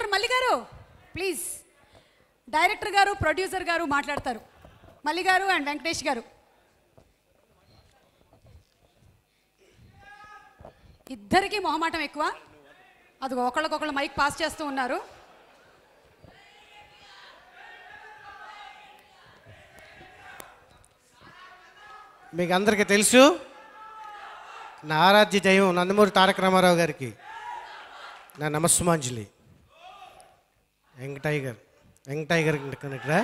Director మల్లి గారు please, director గారు producer గారు మాట్లాడతారు. మల్లి గారు అండ్ వెంకటేష్ గారు ఇద్దరికి మొహమాటం ఎక్కువ. అది ఒకళ్ళకొకళ్ళు మైక్ పాస్ చేస్తూ ఉన్నారు. మీకు అందరికీ తెలుసు, నా ఆరాధ్య దైవం నందమూరి తారక రామారావు గారికి నా నమస్సుమాంజలి. వెంకటైగర్ ఇక్కడ.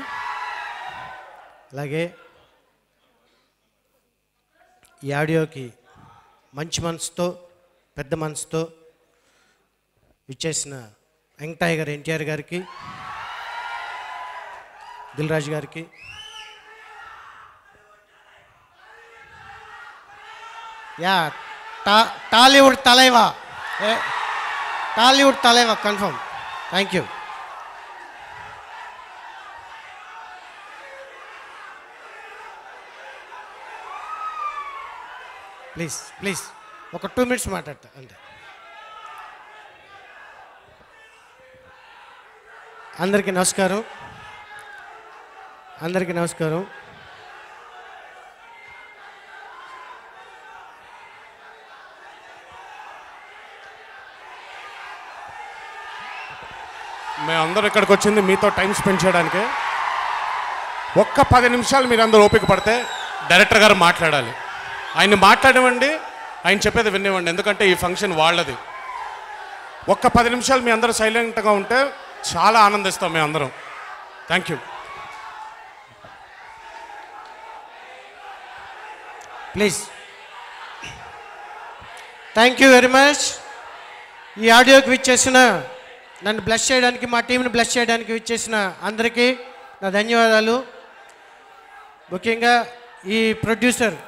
అలాగే ఈ ఆడియోకి మంచి మనసుతో పెద్ద మనసుతో ఇచ్చేసిన వెంకటైగర్ ఎన్టీఆర్ గారికి, దిల్ రాజు గారికి, టాలీవుడ్ తలైవా కన్ఫర్మ్. Thank you. ప్లీజ్ ఒక 2 minutes మాట్లాడతా అంతే. అందరికీ నమస్కారం. మేమందరూ ఇక్కడికి వచ్చింది మీతో టైం స్పెండ్ చేయడానికి. ఒక్క 10 నిమిషాలు మీరు అందరూ ఓపిక పడితే డైరెక్టర్ గారు మాట్లాడాలి. ఆయన్ని మాట్లాడమండి, ఆయన చెప్పేది వినేవ్వండి, ఎందుకంటే ఈ ఫంక్షన్ వాళ్ళది. ఒక్క 10 నిమిషాలు మీ అందరూ సైలెంట్గా ఉంటే చాలా ఆనందిస్తాం మేము అందరం. Thank you. Please. Thank you very much. ఈ ఆడియోకి విచ్చేసిన, నన్ను బ్లెస్ చేయడానికి, మా టీంని బ్లెస్ చేయడానికి విచ్చేసిన అందరికీ నా ధన్యవాదాలు. ముఖ్యంగా ఈ ప్రొడ్యూసర్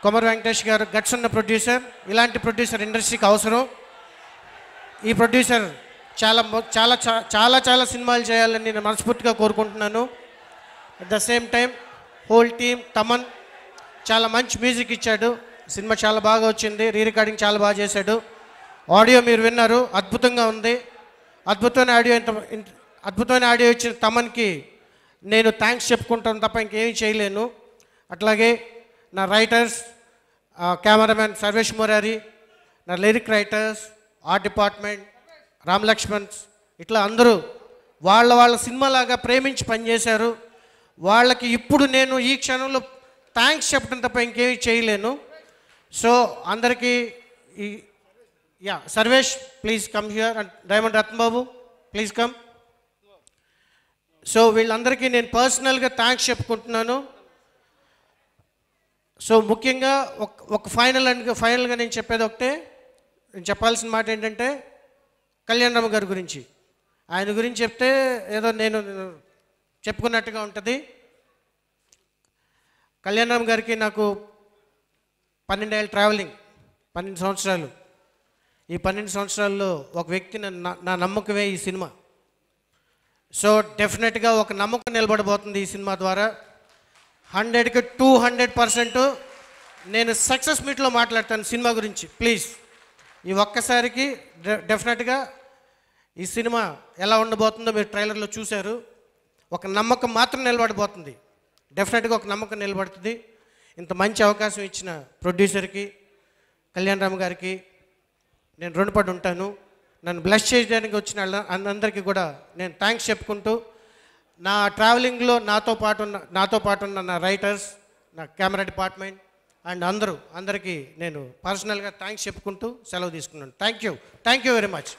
కొమర వెంకటేష్ గారు గట్స్ ఉన్న ప్రొడ్యూసర్. ఇలాంటి ప్రొడ్యూసర్ ఇండస్ట్రీకి అవసరం. ఈ ప్రొడ్యూసర్ చాలా చాలా చాలా చాలా సినిమాలు చేయాలని నేను మనస్ఫూర్తిగా కోరుకుంటున్నాను. At the same time whole team, Thaman చాలా మంచి మ్యూజిక్ ఇచ్చాడు. సినిమా చాలా బాగా వచ్చింది. రికార్డింగ్ చాలా బాగా చేశాడు. ఆడియో మీరు విన్నారు, అద్భుతంగా ఉంది. అద్భుతమైన ఆడియో ఇచ్చిన తమన్కి నేను థ్యాంక్స్ చెప్పుకుంటాను తప్ప ఇంకేమీ చేయలేను. అట్లాగే నా రైటర్స్, కెమెరామెన్ సర్వేష్ మురారి, నా lyric writers, art department, Ram Lakshmans, ఇట్లా అందరూ వాళ్ళ సినిమాలాగా ప్రేమించి పనిచేశారు. వాళ్ళకి ఇప్పుడు నేను ఈ క్షణంలో థ్యాంక్స్ చెప్పడం తప్ప ఇంకేమీ చేయలేను. సో అందరికీ Sarvesh please come here, and diamond Ratnababu please come. So వీళ్ళందరికీ నేను పర్సనల్గా థ్యాంక్స్ చెప్పుకుంటున్నాను. సో ముఖ్యంగా ఒక ఫైనల్గా నేను చెప్పేది ఒకటే. నేను చెప్పాల్సిన మాట ఏంటంటే కళ్యాణ్ రామ్ గారి గురించి. ఆయన గురించి చెప్తే ఏదో నేను చెప్పుకున్నట్టుగా ఉంటుంది. కళ్యాణ్ రామ్ గారికి నాకు 12 ఏళ్ళ ట్రావెలింగ్, 12 సంవత్సరాలు. ఈ 12 సంవత్సరాల్లో ఒక వ్యక్తి నా నమ్మకమే ఈ సినిమా. సో డెఫినెట్గా ఒక నమ్మకం నిలబడబోతుంది ఈ సినిమా ద్వారా. 100కి 200% నేను సక్సెస్ మీట్లో మాట్లాడతాను సినిమా గురించి. ప్లీజ్ ఈ ఒక్కసారికి డెఫినెట్గా ఈ సినిమా ఎలా ఉండబోతుందో మీరు ట్రైలర్లో చూశారు. ఒక నమ్మకం మాత్రం నిలబడబోతుంది. డెఫినెట్గా ఒక నమ్మకం నిలబడుతుంది. ఇంత మంచి అవకాశం ఇచ్చిన ప్రొడ్యూసర్కి, కళ్యాణ్ రామ్ గారికి నేను రుణపడి ఉంటాను. నన్ను బ్లెస్ చేయడానికి వచ్చిన అందరికీ కూడా నేను థ్యాంక్స్ చెప్పుకుంటూ, నా ట్రావెలింగ్లో నాతో పాటు ఉన్న నా రైటర్స్, నా కెమెరా డిపార్ట్మెంట్ అండ్ అందరికీ నేను పర్సనల్గా థ్యాంక్స్ చెప్పుకుంటూ సెలవు తీసుకున్నాను. Thank you very much.